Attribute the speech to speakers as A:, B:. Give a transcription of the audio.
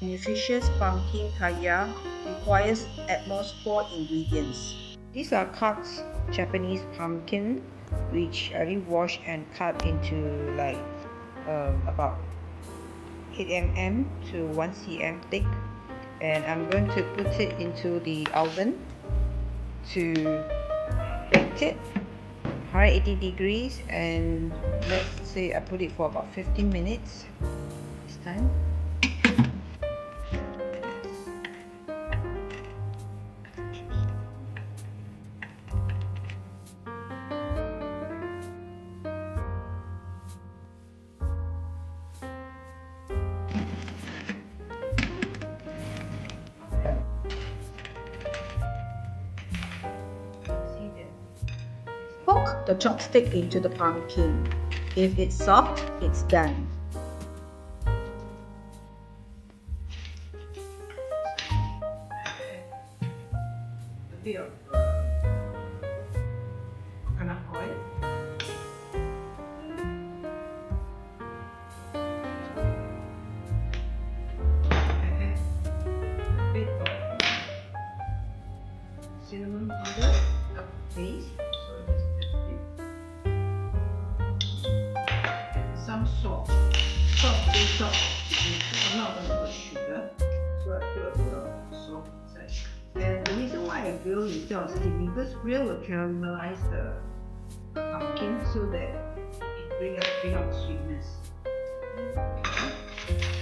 A: nutritious pumpkin kaya requires at most 4 ingredients. These are cut Japanese pumpkin, which I already washed and cut into like about 8 mm to 1 cm thick, and I'm going to put it into the oven to bake it 180 degrees, and let's say I put it for about 15 minutes this time. Poke the chopstick into the pumpkin. If it's soft, it's done. A bit of coconut oil. A bit of cinnamon powder, a paste. Some salt. Big salt. I'm not going to put sugar, so I put a bit of salt inside. And the reason why I grill instead of steaming, because grill will caramelize the pumpkin so that it bring out sweetness. Okay.